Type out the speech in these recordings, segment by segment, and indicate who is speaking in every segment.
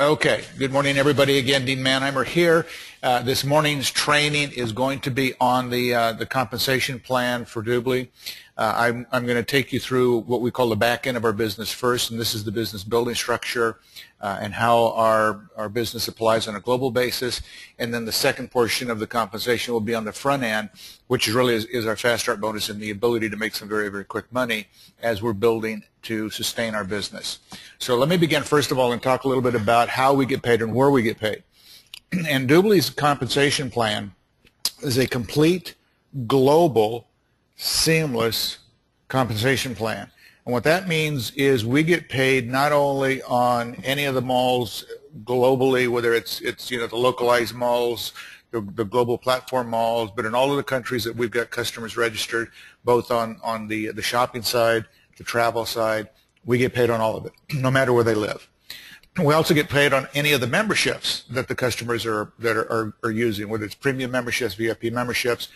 Speaker 1: Okay, good morning everybody. Again, Dean Manheimer here. This morning's training is going to be on the compensation plan for DubLi. I'm going to take you through what we call the back end of our business first, and this is the business building structure and how our business applies on a global basis. And then the second portion of the compensation will be on the front end, which really is our fast start bonus and the ability to make some very, very quick money as we're building to sustain our business. So let me begin first of all and talk a little bit about how we get paid and where we get paid. And DubLi's compensation plan is a complete, global, seamless compensation plan. And what that means is we get paid not only on any of the malls globally, whether it's the localized malls, the global platform malls, but in all of the countries that we've got customers registered, both on the shopping side, the travel side, we get paid on all of it, no matter where they live. We also get paid on any of the memberships that the customers are using, whether it's premium memberships, VIP memberships.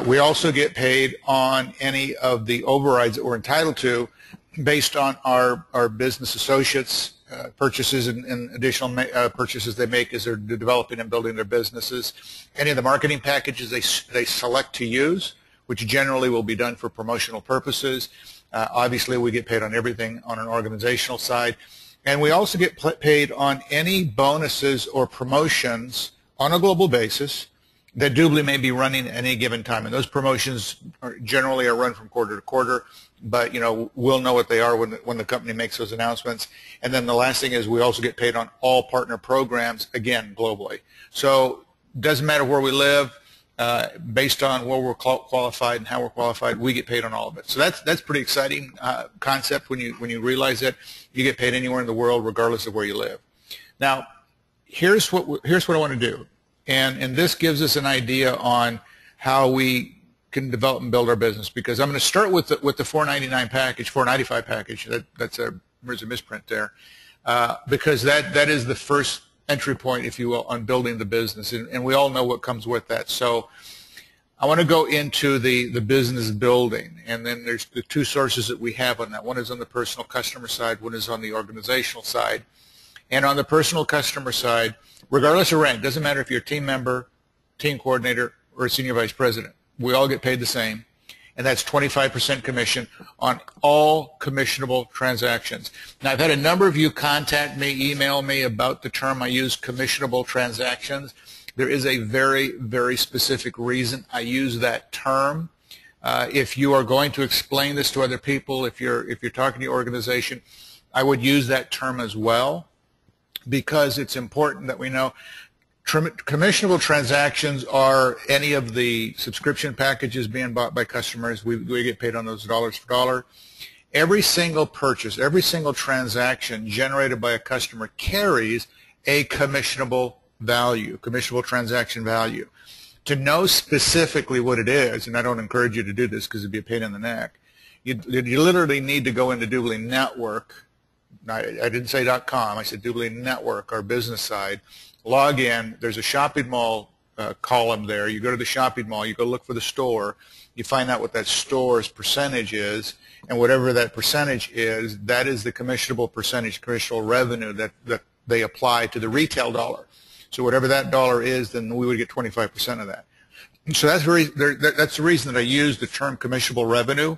Speaker 1: We also get paid on any of the overrides that we're entitled to based on our business associates' purchases and additional purchases they make as they're developing and building their businesses. Any of the marketing packages they select to use, which generally will be done for promotional purposes. Obviously, we get paid on everything on an organizational side. And we also get paid on any bonuses or promotions on a global basis that DubLi may be running at any given time. And those promotions generally are run from quarter to quarter, but we'll know what they are when the company makes those announcements. And then the last thing is we also get paid on all partner programs, again, globally. So it doesn't matter where we live. Based on where we're qualified and how we're qualified, we get paid on all of it. So that's pretty exciting concept when you realize it. You get paid anywhere in the world, regardless of where you live. Now, here's what I want to do, and this gives us an idea on how we can develop and build our business. Because I'm going to start with the $499 package, $495 package. There's a misprint there, because that is the first entry point, if you will, on building the business, and we all know what comes with that. So I want to go into the business building, and then there's the two sources that we have on that. One is on the personal customer side, one is on the organizational side. And on the personal customer side, regardless of rank, doesn't matter if you're a team member, team coordinator, or a senior vice president, we all get paid the same. And that's 25% commission on all commissionable transactions. Now, I've had a number of you contact me, email me about the term I use, commissionable transactions. There is a very, very specific reason I use that term. If you are going to explain this to other people, if you're talking to your organization, I would use that term as well, because it's important that we know commissionable transactions are any of the subscription packages being bought by customers. We get paid on those dollars for dollar. Every single purchase, every single transaction generated by a customer carries a commissionable value, commissionable transaction value. To know specifically what it is, and I don't encourage you to do this because it'd be a pain in the neck, you literally need to go into DubLi Network. I didn't say .com, I said DubLi Network, our business side. Log in, there's a shopping mall column there. You go to the shopping mall, you go look for the store, you find out what that store's percentage is, and whatever that percentage is, that is the commissionable percentage, commissionable revenue that they apply to the retail dollar. So whatever that dollar is, then we would get 25% of that. So that's the reason that I use the term commissionable revenue.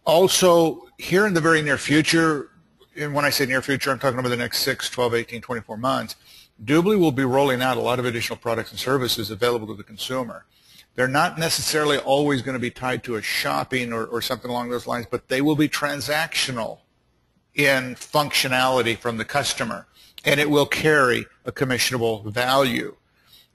Speaker 1: Also, here in the very near future, and when I say near future, I'm talking about the next 6, 12, 18, 24 months, DubLi will be rolling out a lot of additional products and services available to the consumer. They're not necessarily always going to be tied to a shopping or something along those lines, but they will be transactional in functionality from the customer, and it will carry a commissionable value.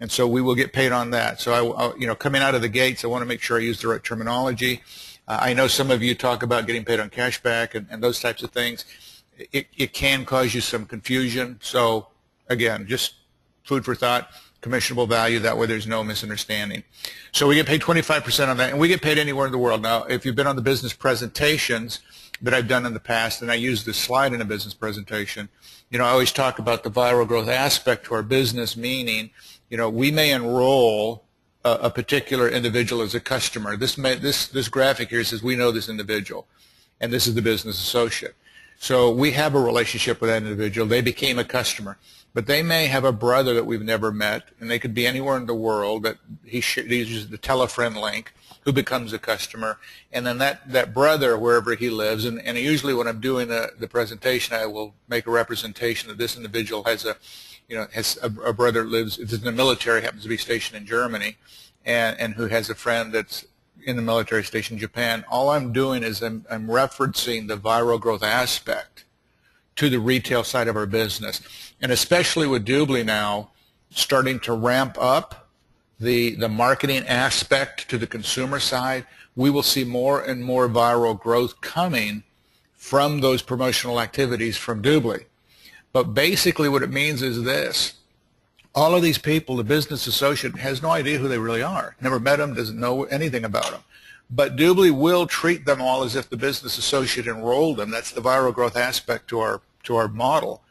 Speaker 1: And so we will get paid on that. So, coming out of the gates, I want to make sure I use the right terminology. I know some of you talk about getting paid on cashback and those types of things. It can cause you some confusion. So, again, just food for thought, commissionable value, that way there's no misunderstanding. So we get paid 25% on that, and we get paid anywhere in the world. Now, if you've been on the business presentations that I've done in the past, and I use this slide in a business presentation, I always talk about the viral growth aspect to our business, meaning, we may enroll a particular individual as a customer. This graphic here says we know this individual, and this is the business associate. So we have a relationship with that individual. They became a customer. But they may have a brother that we've never met, and they could be anywhere in the world that he uses the tele-friend link, who becomes a customer. And then that brother, wherever he lives, and usually when I'm doing the presentation, I will make a representation that this individual has a brother that lives, if it's in the military, happens to be stationed in Germany, and who has a friend that's in the military station in Japan. All I'm doing is I'm referencing the viral growth aspect to the retail side of our business. And especially with DubLi now starting to ramp up the marketing aspect to the consumer side, we will see more and more viral growth coming from those promotional activities from DubLi. But basically what it means is this. All of these people, the business associate has no idea who they really are. Never met them, doesn't know anything about them. But DubLi will treat them all as if the business associate enrolled them. That's the viral growth aspect to our model.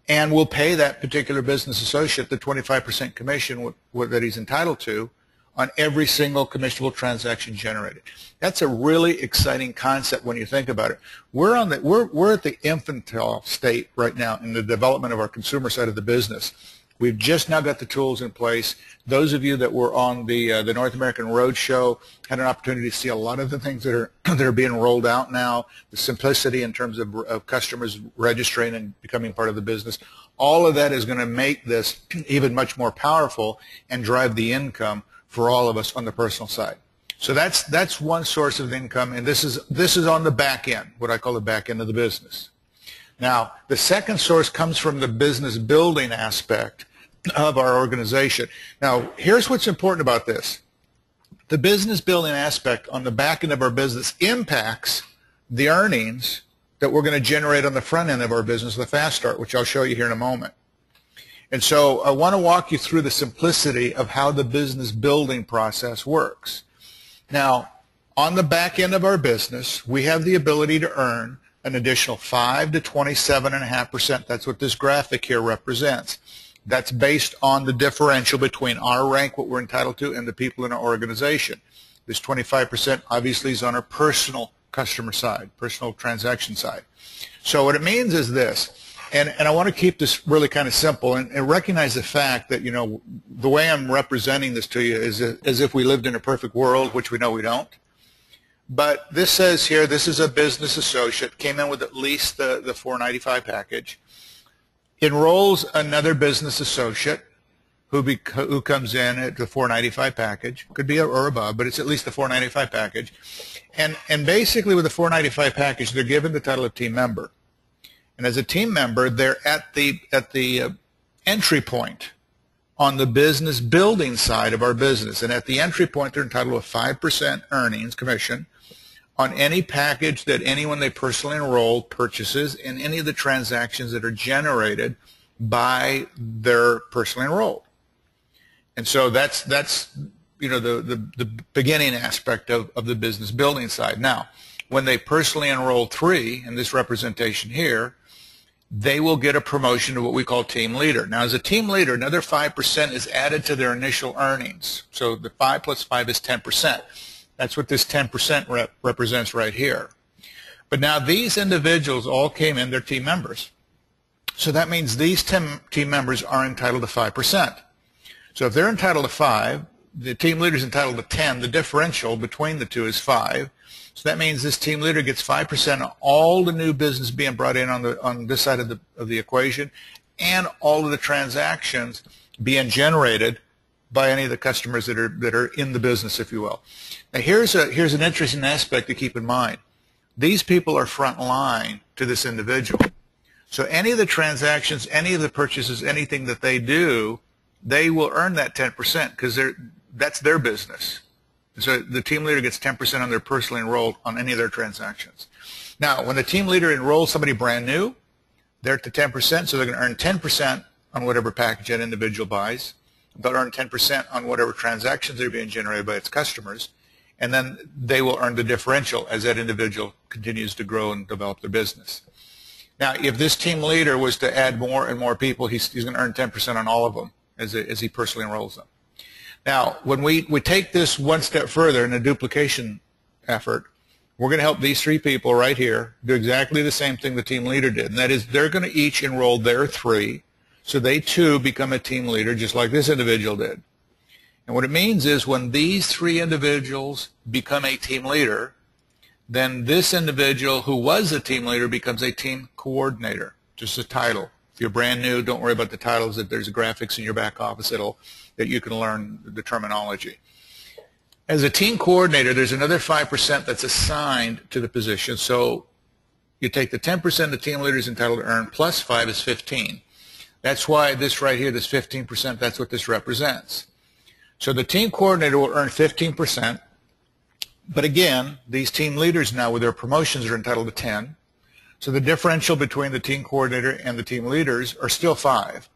Speaker 1: And we'll pay that particular business associate the 25% commission that he's entitled to on every single commissionable transaction generated. That's a really exciting concept when you think about it. We're at the infantile state right now in the development of our consumer side of the business. We've just now got the tools in place. Those of you that were on the North American Roadshow had an opportunity to see a lot of the things that are being rolled out now, the simplicity in terms of customers registering and becoming part of the business. All of that is going to make this even much more powerful and drive the income for all of us on the personal side. So that's one source of income, and this is on the back end, what I call the back end of the business. Now, the second source comes from the business building aspect of our organization. Now, here's what's important about this. The business building aspect on the back end of our business impacts the earnings that we're going to generate on the front end of our business, the fast start, which I'll show you here in a moment. And so I want to walk you through the simplicity of how the business building process works. Now, on the back end of our business, we have the ability to earn an additional 5 to 27.5%. That's what this graphic here represents. That's based on the differential between our rank, what we're entitled to, and the people in our organization. This 25% obviously is on our personal customer side, personal transaction side. So what it means is this, and I want to keep this really kind of simple and recognize the fact that, you know, the way I'm representing this to you is as if we lived in a perfect world, which we know we don't. But this says here, this is a business associate, came in with at least the $495 package, enrolls another business associate who comes in at the $495 package, could be or above, but it's at least the $495 package. And basically with the $495 package, they're given the title of team member. And as a team member, they're at the entry point on the business building side of our business. And at the entry point, they're entitled to a 5% earnings commission on any package that anyone they personally enrolled purchases in any of the transactions that are generated by their personally enrolled. And so that's you know, the beginning aspect of the business building side. Now, when they personally enroll 3, in this representation here, they will get a promotion to what we call team leader. Now, as a team leader, another 5% is added to their initial earnings. So the 5 plus 5 is 10%. That's what this 10% represents right here. But now these individuals all came in, they're team members. So that means these team members are entitled to 5%. So if they're entitled to 5, the team leader is entitled to 10. The differential between the two is 5. So that means this team leader gets 5% of all the new business being brought in on this side of the equation, and all of the transactions being generated by any of the customers that are in the business, if you will. Now here's an interesting aspect to keep in mind. These people are front line to this individual. So any of the transactions, any of the purchases, anything that they do, they will earn that 10% because that's their business. So the team leader gets 10% on their personally enrolled on any of their transactions. Now, when the team leader enrolls somebody brand new, they're at the 10%, so they're going to earn 10% on whatever package that individual buys. They'll earn 10% on whatever transactions are being generated by its customers, and then they will earn the differential as that individual continues to grow and develop their business. Now, if this team leader was to add more and more people, he's going to earn 10% on all of them as he personally enrolls them. Now, when we take this one step further in a duplication effort, we're going to help these three people right here do exactly the same thing the team leader did. And that is they're going to each enroll their three, so they too become a team leader just like this individual did. And what it means is when these three individuals become a team leader, then this individual who was a team leader becomes a team coordinator, just a title. If you're brand new, don't worry about the titles. That there's graphics in your back office that you can learn the terminology. As a team coordinator, there's another 5% that's assigned to the position. So you take the 10% the team leader is entitled to earn plus 5 is 15. That's why this right here, this 15%, that's what this represents. So the team coordinator will earn 15%. But again, these team leaders now with their promotions are entitled to 10. So the differential between the team coordinator and the team leaders are still 5.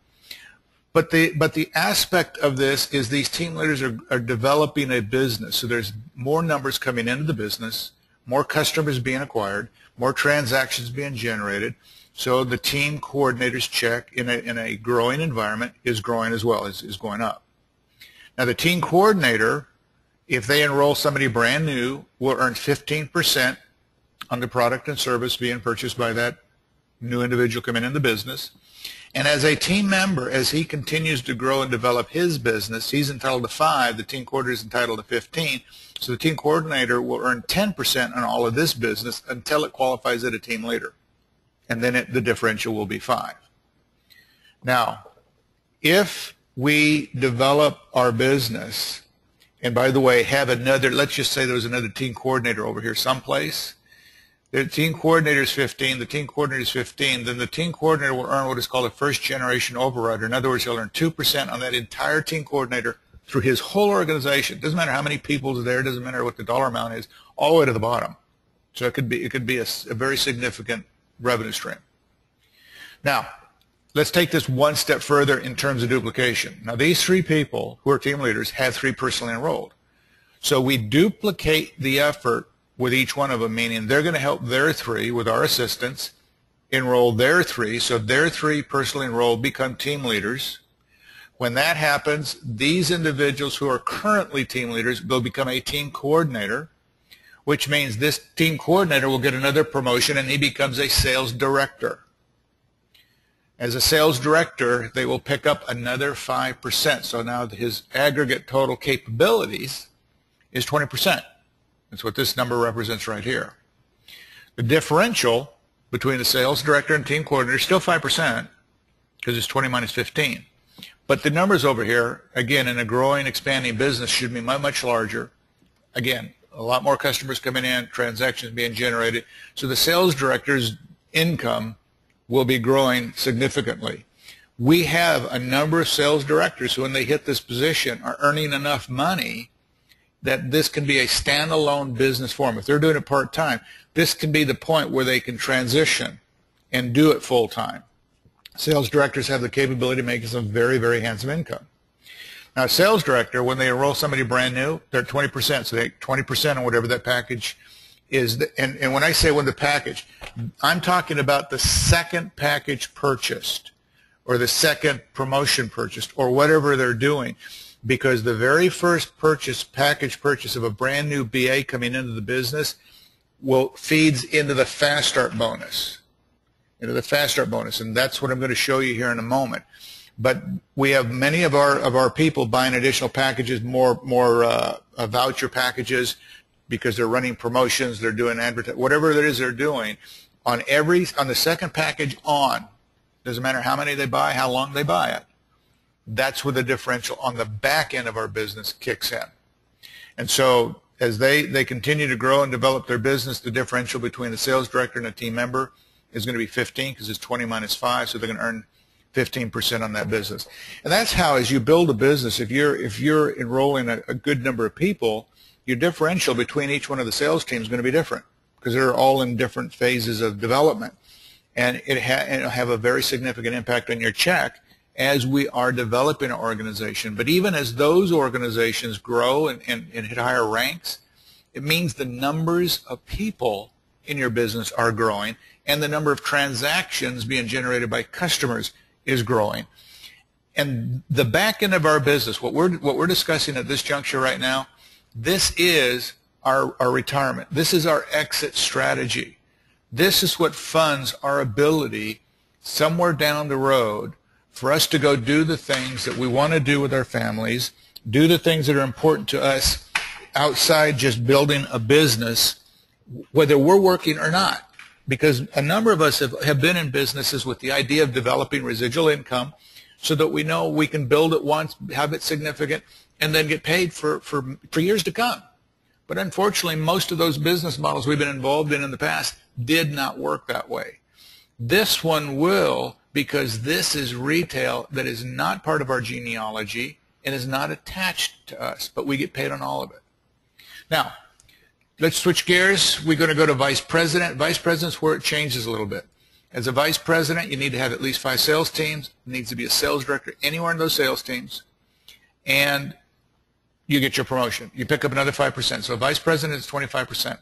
Speaker 1: But the aspect of this is these team leaders are developing a business. So there's more numbers coming into the business, more customers being acquired, more transactions being generated. So the team coordinator's check in a growing environment is growing as well, is going up. Now the team coordinator, if they enroll somebody brand new, will earn 15% on the product and service being purchased by that new individual coming in the business. And as a team member, as he continues to grow and develop his business, he's entitled to 5. The team coordinator is entitled to 15. So the team coordinator will earn 10% on all of this business until it qualifies as a team leader. And then the differential will be 5. Now, if we develop our business, and by the way, have another, let's just say there was another team coordinator over here someplace. The team coordinator is 15, the team coordinator is 15, then the team coordinator will earn what is called a first generation overrider. In other words, he'll earn 2% on that entire team coordinator through his whole organization. Doesn't matter how many people are there, doesn't matter what the dollar amount is, all the way to the bottom. So it could be a very significant revenue stream. Now, let's take this one step further in terms of duplication. Now, these three people who are team leaders have 3 personally enrolled. So we duplicate the effort with each one of them, meaning they're going to help their 3 with our assistance enroll their 3, so their 3 personally enrolled become team leaders. When that happens, these individuals who are currently team leaders will become a team coordinator, which means this team coordinator will get another promotion and he becomes a sales director. As a sales director, they will pick up another 5%. So now his aggregate total capabilities is 20%. That's what this number represents right here. The differential between the sales director and team coordinator is still 5% because it's 20 minus 15. But the numbers over here, again, in a growing, expanding business should be much larger. Again, a lot more customers coming in, transactions being generated. So the sales director's income will be growing significantly. We have a number of sales directors who, when they hit this position, are earning enough money that this can be a standalone business for them. If they're doing it part-time, this can be the point where they can transition and do it full-time. Sales directors have the capability of making some very, very handsome income. Now, a sales director, when they enroll somebody brand new, they're 20%, so they 20% on whatever that package is. And when I say when the package, I'm talking about the second package purchased or the second promotion purchased or whatever they're doing. Because the very first package purchase of a brand new BA coming into the business feeds into the fast start bonus, and that's what I'm going to show you here in a moment. But we have many of our people buying additional packages, more voucher packages, because they're running promotions, they're doing advertising, whatever it is they're doing on the second package on. Doesn't matter how many they buy, how long they buy it. That's where the differential on the back end of our business kicks in. And so as they continue to grow and develop their business, the differential between a sales director and a team member is going to be 15 because it's 20 minus 5, so they're going to earn 15% on that business. And that's how, as you build a business, if you're enrolling a good number of people, your differential between each one of the sales teams is going to be different because they're all in different phases of development. And it'll have a very significant impact on your check as we are developing an organization. But even as those organizations grow and hit higher ranks, it means the numbers of people in your business are growing and the number of transactions being generated by customers is growing. And the back end of our business, what we're discussing at this juncture right now, this is our retirement. This is our exit strategy. This is what funds our ability somewhere down the road for us to go do the things that we want to do with our families, do the things that are important to us outside just building a business, whether we're working or not. Because a number of us have been in businesses with the idea of developing residual income so that we know we can build it once, have it significant, and then get paid for years to come. But unfortunately, most of those business models we've been involved in the past did not work that way. This one will, because this is retail that is not part of our genealogy and is not attached to us, but we get paid on all of it. Now, let's switch gears. We're going to go to vice president. Vice president's where it changes a little bit. As a vice president, you need to have at least 5 sales teams. There needs to be a sales director anywhere in those sales teams. And you get your promotion. You pick up another 5%. So a vice president is 25%.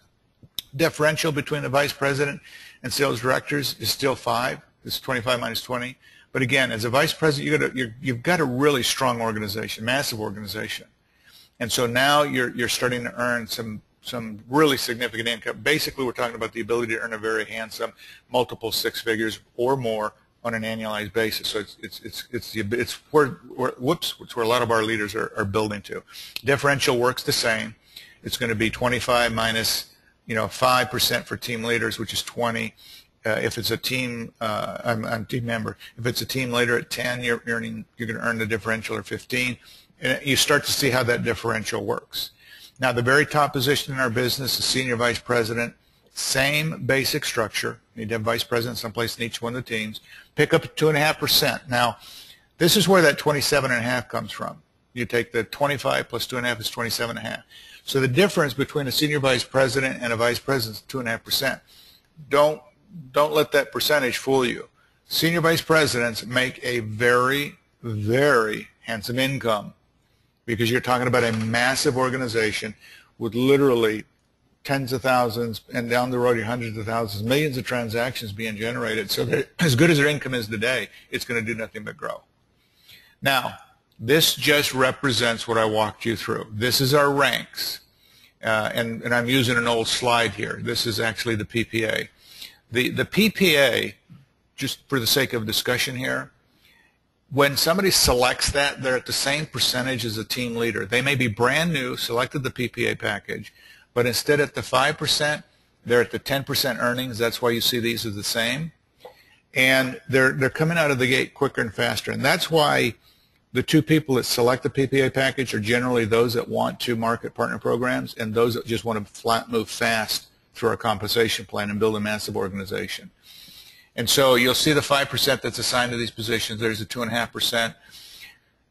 Speaker 1: Differential between the vice president and sales directors is still 5. It's 25 minus 20. But again, as a vice president, you've got a really strong organization, massive organization. And so now you're starting to earn some really significant income. Basically, we're talking about the ability to earn a very handsome multiple 6 figures or more on an annualized basis. So it's where a lot of our leaders are building to. Differential works the same. It's going to be 25 minus 5% for team leaders, which is 20. If it's a team, I'm a team member. If it's a team leader at 10, you're going to earn the differential or 15. And you start to see how that differential works. Now, the very top position in our business is senior vice president. Same basic structure. You need to have vice president someplace in each one of the teams. Pick up 2.5%. Now, this is where that 27.5 comes from. You take the 25 plus 2.5 is 27.5. So the difference between a senior vice president and a vice president is 2.5%. Don't let that percentage fool you. Senior vice presidents make a very, very handsome income because you're talking about a massive organization with literally tens of thousands, and down the road, hundreds of thousands, millions of transactions being generated. So as good as their income is today, it's going to do nothing but grow. Now, this just represents what I walked you through. This is our ranks, and I'm using an old slide here. This is actually the PPA. The PPA, just for the sake of discussion here, when somebody selects that, they're at the same percentage as a team leader. They may be brand new, selected the PPA package, but instead at the 5%, they're at the 10% earnings. That's why you see these as the same. And they're coming out of the gate quicker and faster. And that's why the 2 people that select the PPA package are generally those that want to market partner programs and those that just want to move fast through our compensation plan and build a massive organization. And so you'll see the 5% that's assigned to these positions. There's a 2.5%.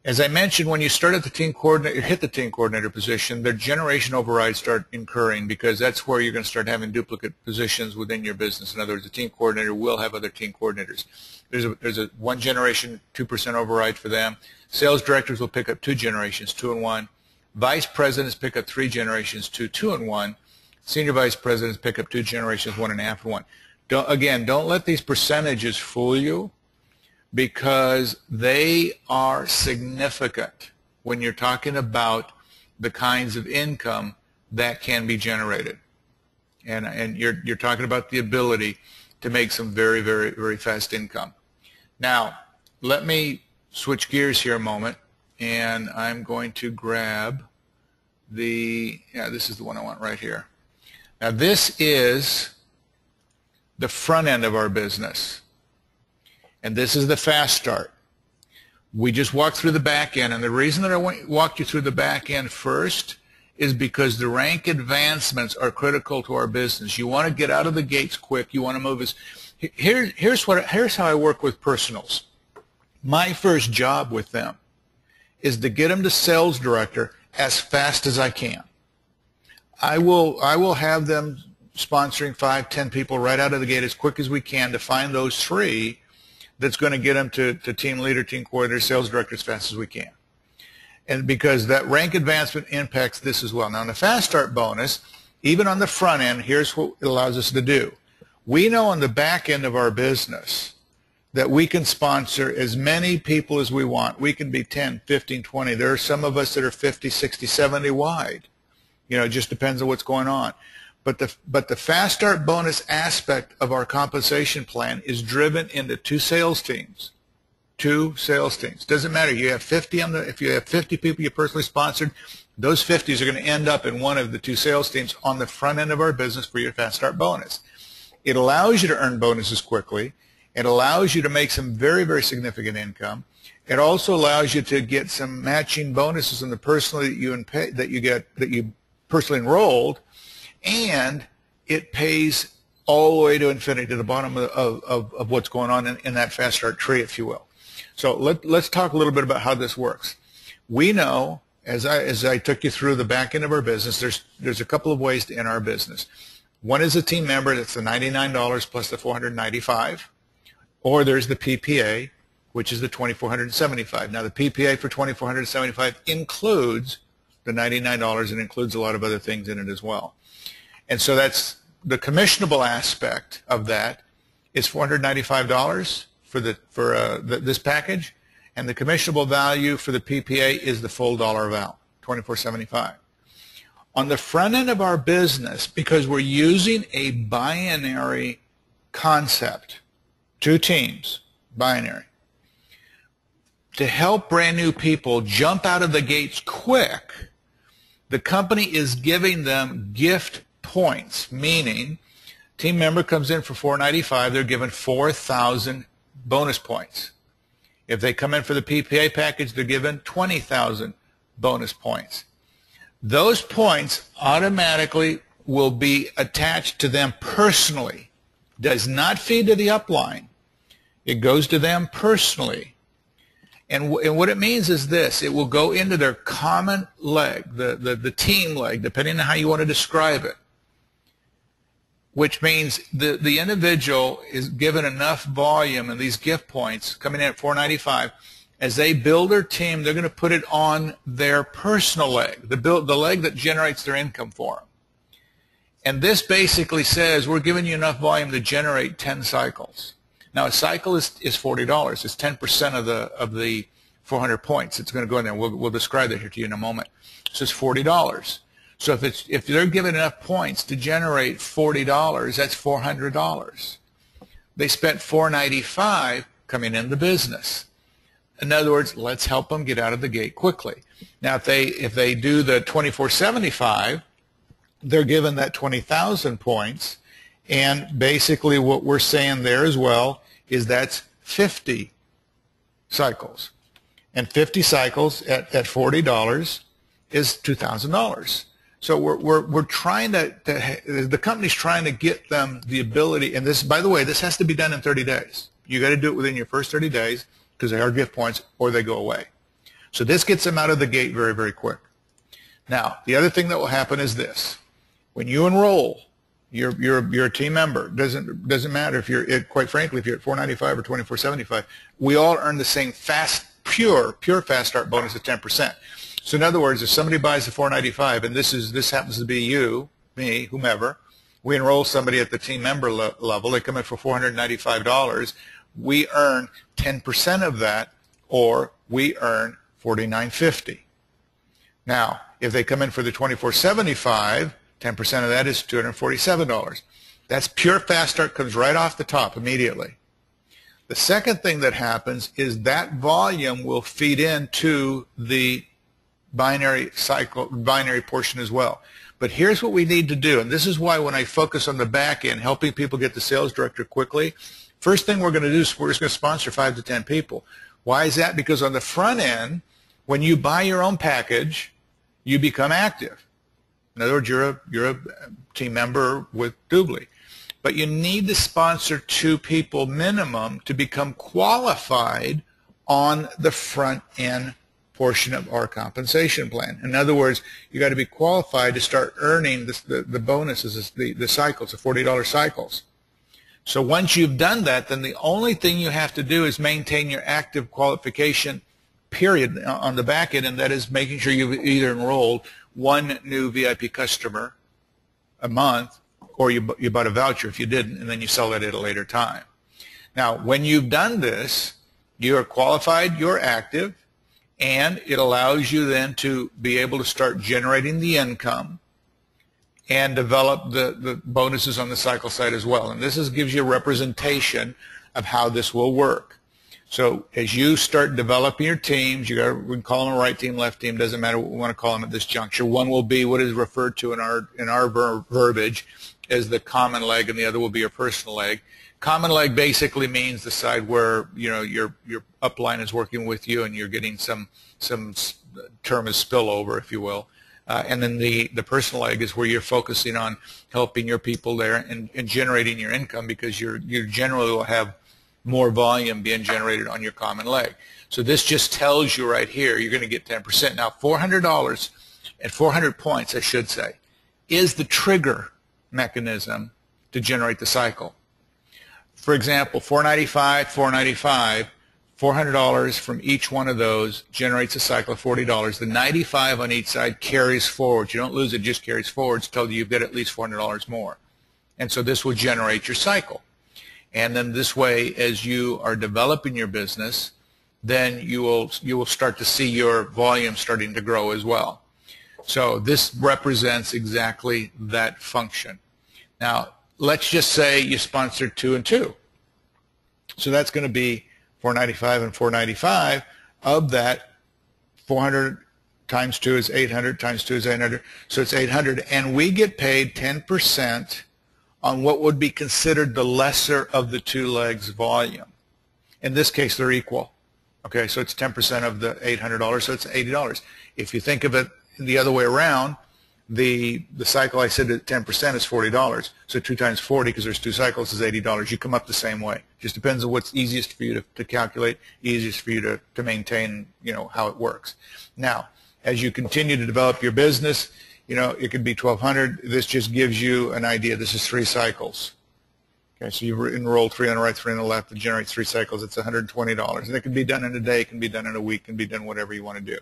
Speaker 1: As I mentioned, when you start at the team coordinator, hit the team coordinator position, their generation overrides start incurring because that's where you're going to start having duplicate positions within your business. In other words, the team coordinator will have other team coordinators. There's a 1 generation, 2% override for them. Sales directors will pick up 2 generations, 2 and 1. Vice presidents pick up 3 generations, 2 and 1. Senior vice presidents pick up 2 generations, 1.5 and 1. Don't let these percentages fool you because they are significant when you're talking about the kinds of income that can be generated. And you're talking about the ability to make some very, very, very fast income. Now, let me switch gears here a moment, and I'm going to grab this is the one I want right here. Now, this is the front end of our business, and this is the fast start. We just walked through the back end, and the reason that I walked you through the back end first is because the rank advancements are critical to our business. You want to get out of the gates quick. You want to move as here's how I work with personals. My first job with them is to get them to sales director as fast as I can. I will have them sponsoring 5, 10 people right out of the gate as quick as we can to find those 3 that's going to get them to team leader, team coordinator, sales director as fast as we can. And because that rank advancement impacts this as well. Now, in the fast start bonus, even on the front end, here's what it allows us to do. We know on the back end of our business that we can sponsor as many people as we want. We can be 10, 15, 20. There are some of us that are 50, 60, 70 wide. You know, it just depends on what's going on. But the fast start bonus aspect of our compensation plan is driven into two sales teams. Two sales teams. Doesn't matter. You have 50 if you have 50 people you personally sponsored, those 50s are going to end up in one of the two sales teams on the front end of our business for your fast start bonus. It allows you to earn bonuses quickly. It allows you to make some very, very significant income. It also allows you to get some matching bonuses in the personally that you personally enrolled, and it pays all the way to infinity, to the bottom of what's going on in that fast start tree, if you will. So let's talk a little bit about how this works. We know, as I took you through the back end of our business, there's a couple of ways to enter our business. One is a team member, that's the $99 plus the $495, or there's the PPA, which is the $2,475. Now the PPA for $2,475 includes the $99 and includes a lot of other things in it as well. And so that's the commissionable aspect of that is $495 for this package, and the commissionable value for the PPA is the full dollar amount, $2,475. On the front end of our business, because we're using a binary concept, two teams, binary, to help brand new people jump out of the gates quick, the company is giving them gift points, meaning team member comes in for $495, they're given 4,000 bonus points. If they come in for the PPA package, they're given 20,000 bonus points. Those points automatically will be attached to them personally. Does not feed to the upline. It goes to them personally. And what it means is this: it will go into their common leg, the team leg, depending on how you want to describe it, which means the individual is given enough volume and these gift points coming in at $495. As they build their team, they're going to put it on their personal leg, the leg that generates their income for them. And this basically says we're giving you enough volume to generate 10 cycles. Now a cycle is $40. It's 10% of the 400 points. It's going to go in there. We'll describe that here to you in a moment. So it's $40. So if they're given enough points to generate $40, that's $400. They spent $495 coming into the business. In other words, let's help them get out of the gate quickly. Now, if they do the $2,475, they're given that 20,000 points, and basically what we're saying there as well is that's 50 cycles, and 50 cycles at $40 is $2,000. So we're trying the company's trying to get them the ability, and this, by the way, this has to be done in 30 days. You got to do it within your first 30 days because they are gift points or they go away. So this gets them out of the gate very, very quick. Now, the other thing that will happen is this: when you enroll, you're a team member. Doesn't matter if you're, quite frankly, if you're at $495 or $2,475. We all earn the same pure fast start bonus of 10%. So in other words, if somebody buys the $495, and this happens to be you, me, whomever, we enroll somebody at the team member level. They come in for $495. We earn 10% of that, or we earn $49.50. Now, if they come in for the $2,475, 10% of that is $247. That's pure fast start, comes right off the top immediately. The second thing that happens is that volume will feed into the binary portion as well. But here's what we need to do, and this is why when I focus on the back end, helping people get the sales director quickly, first thing we're going to do is we're just going to sponsor 5 to 10 people. Why is that? Because on the front end, when you buy your own package, you become active. In other words, you're a team member with DubLi. But you need to sponsor 2 people minimum to become qualified on the front end portion of our compensation plan. In other words, you got to be qualified to start earning the bonuses, the cycles, the $40 cycles. So once you've done that, then the only thing you have to do is maintain your active qualification period on the back end, and that is making sure you've either enrolled 1 new VIP customer a month, or you bought a voucher if you didn't, and then you sell that at a later time. Now, when you've done this, you are qualified, you're active, and it allows you then to be able to start generating the income and develop the bonuses on the cycle side as well. And this gives you a representation of how this will work. So as you start developing your teams, we can call them a right team, left team, doesn't matter what we want to call them at this juncture. One will be what is referred to in our verbiage as the common leg, and the other will be your personal leg. Common leg basically means the side where your upline is working with you and you're getting some term as spillover, if you will. And then the personal leg is where you're focusing on helping your people there and generating your income, because you generally will have more volume being generated on your common leg. So this just tells you right here you're going to get 10%. Now $400 at 400 points, I should say, is the trigger mechanism to generate the cycle. For example, $495, $495, $400 from each one of those generates a cycle of $40. The 95 on each side carries forward. You don't lose it, just carries forward until you've got at least $400 more. And so this will generate your cycle. And then this way, as you are developing your business, then you will start to see your volume starting to grow as well. So this represents exactly that function. Now, let's just say you sponsored 2 and 2. So that's going to be $495 and $495. Of that, 400 times 2 is 800, times 2 is 800. So it's 800, and we get paid 10% on what would be considered the lesser of the 2 legs volume. In this case, they're equal. Okay, so it's 10% of the $800, so it's $80. If you think of it the other way around, the cycle I said at 10% is $40. So 2 times 40, because there's 2 cycles, is $80. You come up the same way. Just depends on what's easiest for you to calculate, easiest for you to maintain, how it works. Now, as you continue to develop your business, it could be 1,200. This just gives you an idea. This is 3 cycles. Okay, so you enroll 3 on the right, 3 on the left, and generate 3 cycles. It's $120. And it can be done in a day, it can be done in a week, it can be done whatever you want to do.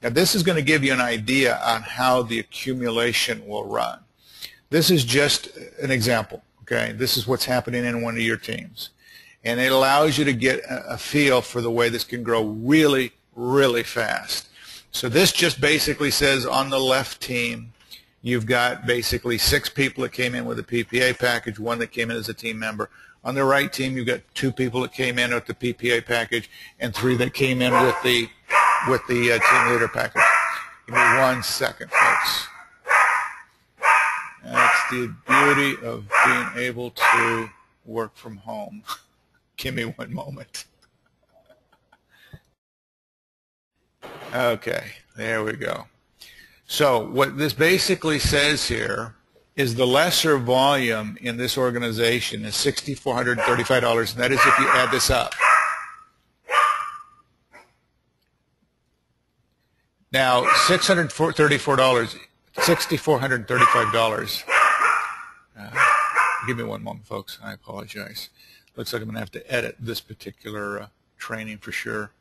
Speaker 1: Now, this is going to give you an idea on how the accumulation will run. This is just an example. Okay, this is what's happening in one of your teams. And it allows you to get a feel for the way this can grow really, really fast. So this just basically says on the left team, you've got basically 6 people that came in with a PPA package, 1 that came in as a team member. On the right team, you've got 2 people that came in with the PPA package and 3 that came in with the team leader package. Give me 1 second, folks. That's the beauty of being able to work from home. Give me 1 moment. Okay, there we go. So what this basically says here is the lesser volume in this organization is $6,435, and that is if you add this up. Now, $634, $6,435. Give me 1 moment, folks. I apologize. Looks like I'm going to have to edit this particular training for sure.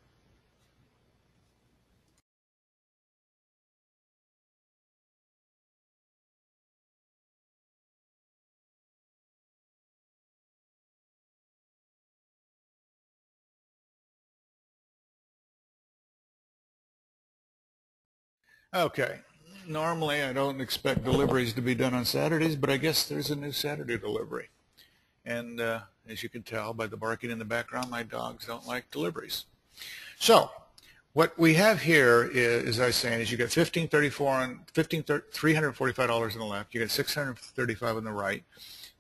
Speaker 1: Okay. Normally, I don't expect deliveries to be done on Saturdays, but I guess there's a new Saturday delivery. And as you can tell by the barking in the background, my dogs don't like deliveries. So what we have here is, as I was saying, is you got $345 on the left, you got $635 on the right.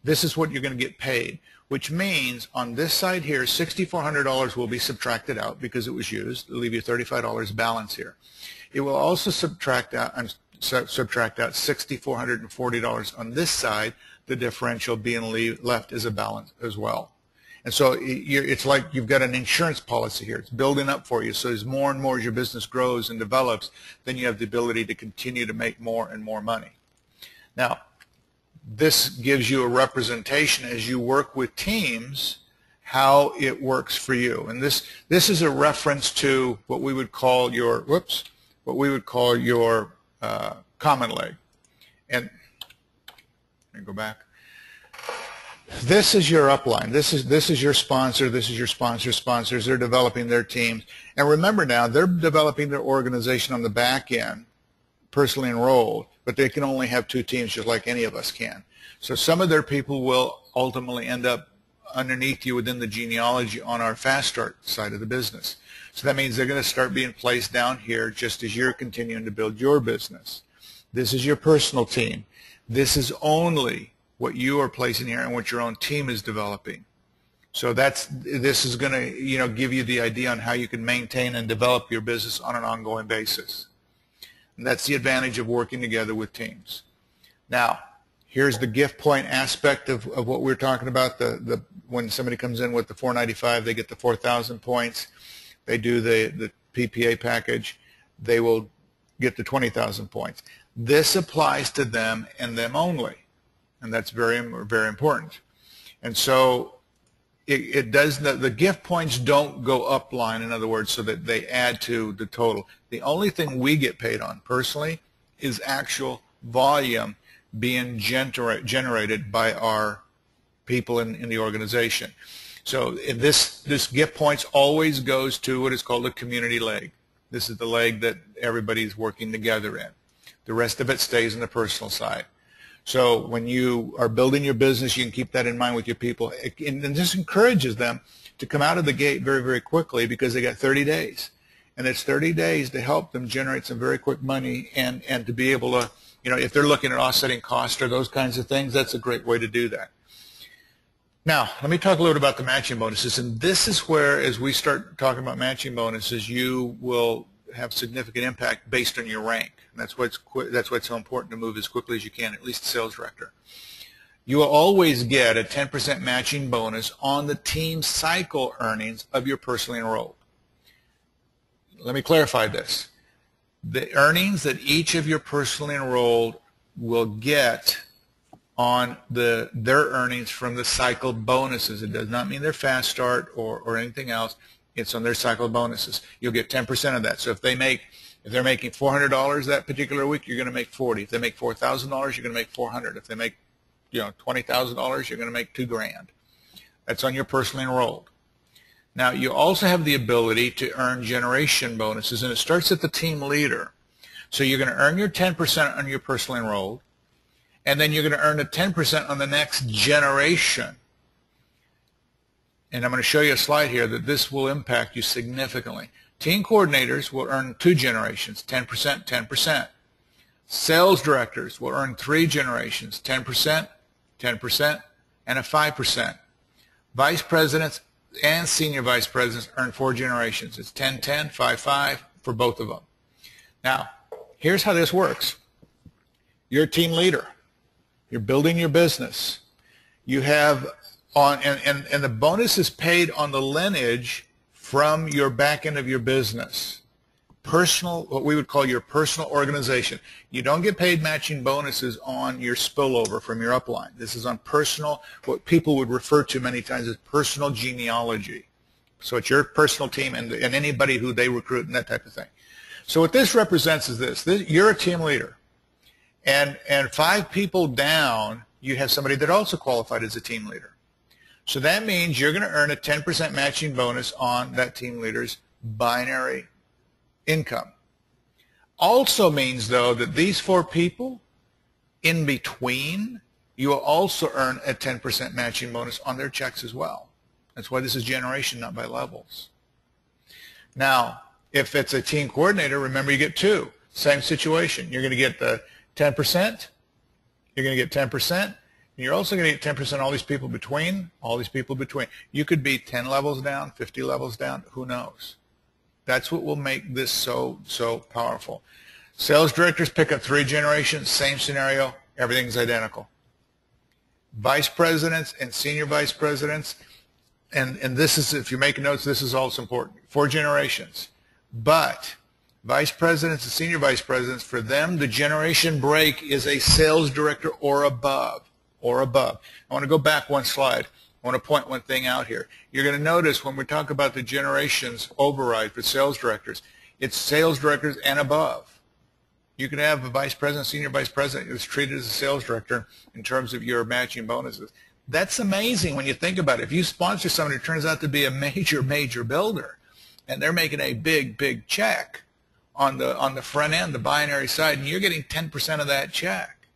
Speaker 1: This is what you're going to get paid, which means on this side here, $6,400 will be subtracted out because it was used. It'll leave you $35 balance here. It will also subtract out $6,440 on this side, the differential being left as a balance as well. And so it's like you've got an insurance policy here. It's building up for you. So as more and more as your business grows and develops, then you have the ability to continue to make more and more money. Now, this gives you a representation as you work with teams how it works for you. And this is a reference to what we would call your common leg. And let me go back. This is your upline. This is your sponsor. This is your sponsor's sponsors. They're developing their teams. And remember now, they're developing their organization on the back end, personally enrolled, but they can only have 2 teams just like any of us can. So some of their people will ultimately end up underneath you within the genealogy on our fast start side of the business. So that means they're going to start being placed down here just as you're continuing to build your business. This is your personal team. This is only what you are placing here and what your own team is developing. So this is going to give you the idea on how you can maintain and develop your business on an ongoing basis. And that's the advantage of working together with teams. Now, here's the gift point aspect of what we're talking about. When somebody comes in with the $495, they get the 4,000 points. They do the PPA package, they will get the 20,000 points. This applies to them and them only, and that's very, very important. And so it does, the gift points don't go upline, in other words, so that they add to the total. The only thing we get paid on personally is actual volume being generated by our people in the organization. So this gift points always goes to what is called a community leg. This is the leg that everybody's working together in. The rest of it stays in the personal side. So when you are building your business, you can keep that in mind with your people. And this encourages them to come out of the gate very, very quickly because they got 30 days. And it's 30 days to help them generate some very quick money and to be able to, if they're looking at offsetting costs or those kinds of things, that's a great way to do that. Now, let me talk a little bit about the matching bonuses. And this is where, as we start talking about matching bonuses, you will have significant impact based on your rank. And that's why it's so important to move as quickly as you can, at least the sales director. You will always get a 10% matching bonus on the team cycle earnings of your personally enrolled. Let me clarify this. The earnings that each of your personally enrolled will get on their earnings from the cycle bonuses. It does not mean their fast start or anything else. It's on their cycle bonuses. You'll get 10% of that. So if they're making $400 that particular week, you're going to make $40. If they make $4,000, you're going to make $400. If they make $20,000, you're going to make $2,000. That's on your personally enrolled. Now, you also have the ability to earn generation bonuses, and it starts at the team leader. So you're going to earn your 10% on your personally enrolled, and then you're going to earn a 10% on the next generation. And I'm going to show you a slide here that this will impact you significantly. Team coordinators will earn 2 generations, 10%, 10%. Sales directors will earn 3 generations, 10%, 10%, and a 5%. Vice presidents and senior vice presidents earn 4 generations. It's 10, 10, 5, 5 for both of them. Now, here's how this works. You're a team leader. You're building your business. You have and the bonus is paid on the lineage from your back end of your business. Personal, what we would call your personal organization. You don't get paid matching bonuses on your spillover from your upline. This is on personal, what people would refer to many times as personal genealogy. So it's your personal team and anybody who they recruit and that type of thing. So what this represents is this. You're a team leader. And 5 people down, you have somebody that also qualified as a team leader. So that means you're going to earn a 10% matching bonus on that team leader's binary income. Also means, though, that these 4 people in between, you will also earn a 10% matching bonus on their checks as well. That's why this is generation, not by levels. Now, if it's a team coordinator, remember you get 2. Same situation. You're going to get the 10%, you're going to get 10%, and you're also going to get 10% all these people between, You could be 10 levels down, 50 levels down, who knows? That's what will make this so powerful. Sales directors pick up 3 generations, same scenario, everything's identical. Vice presidents and senior vice presidents, and this is, if you're making notes, this is also important, 4 generations. But vice presidents and senior vice presidents, for them, the generation break is a sales director or above. I want to go back one slide. I want to point one thing out here. You're going to notice when we talk about the generations override for sales directors, it's sales directors and above. You can have a vice president, senior vice president who's treated as a sales director in terms of your matching bonuses. That's amazing when you think about it. If you sponsor somebody who turns out to be a major builder and they're making a big check, on the front end, the binary side, and you're getting 10% of that check.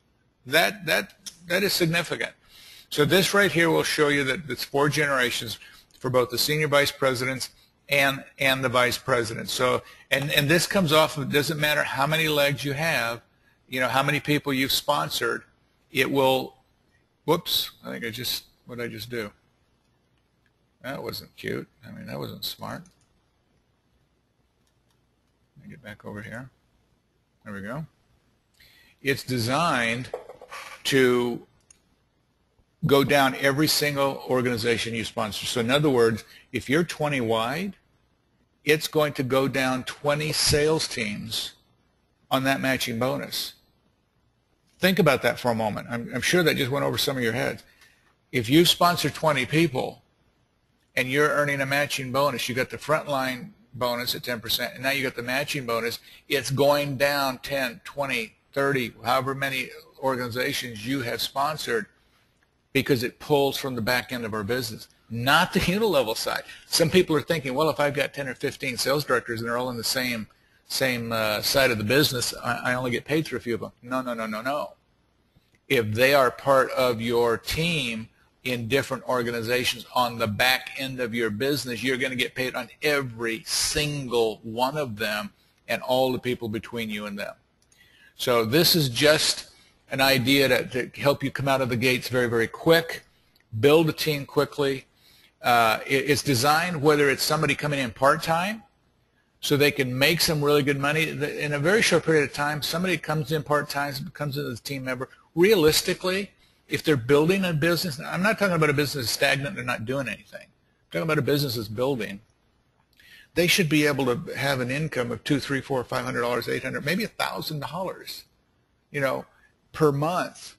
Speaker 1: That is significant. So this right here will show you that it's 4 generations for both the senior vice presidents and the vice presidents. So and this comes off of, it doesn't matter how many legs you have, you know, how many people you've sponsored, it will, whoops, I think what did I just do? That wasn't cute. I mean, that wasn't smart. Let me get back over here. There we go. It's designed to go down every single organization you sponsor. So in other words, if you're 20 wide, it's going to go down 20 sales teams on that matching bonus. Think about that for a moment. I'm sure that just went over some of your heads. If you sponsor 20 people and you're earning a matching bonus, you got the frontline bonus at 10%, and now you got the matching bonus, it's going down 10, 20, 30, however many organizations you have sponsored, because it pulls from the back end of our business, not the unilevel side. Some people are thinking, well, if I've got 10 or 15 sales directors and they're all in the same side of the business, I only get paid for a few of them. No, no, no, no, no. If they are part of your team in different organizations on the back end of your business, you're going to get paid on every single one of them and all the people between you and them. So this is just an idea to help you come out of the gates very, very quick, build a team quickly. It's designed whether it's somebody coming in part-time so they can make some really good money. In a very short period of time, somebody comes in part-time, comes in as a team member. Realistically, if they're building a business, I'm not talking about a business that's stagnant, they're not doing anything. I'm talking about a business that's building. They should be able to have an income of $200, $300, $400, $500, $800, maybe $1,000, you know, per month,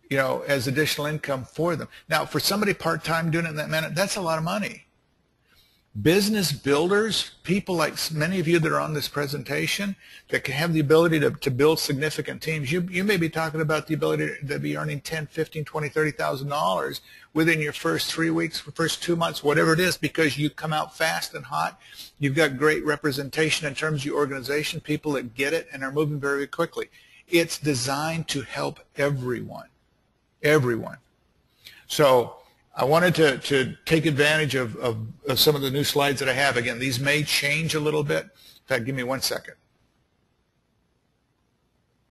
Speaker 1: you know, as additional income for them. Now, for somebody part-time doing it in that manner, that's a lot of money. Business builders, people like many of you that are on this presentation that can have the ability to build significant teams, you may be talking about the ability to be earning $10, $15, $20, $30,000 within your first 3 weeks, first 2 months, whatever it is, because you come out fast and hot. You've got great representation in terms of your organization, people that get it and are moving very quickly. It's designed to help everyone, everyone. So I wanted to take advantage of some of the new slides that I have. Again, these may change a little bit. In fact, give me 1 second.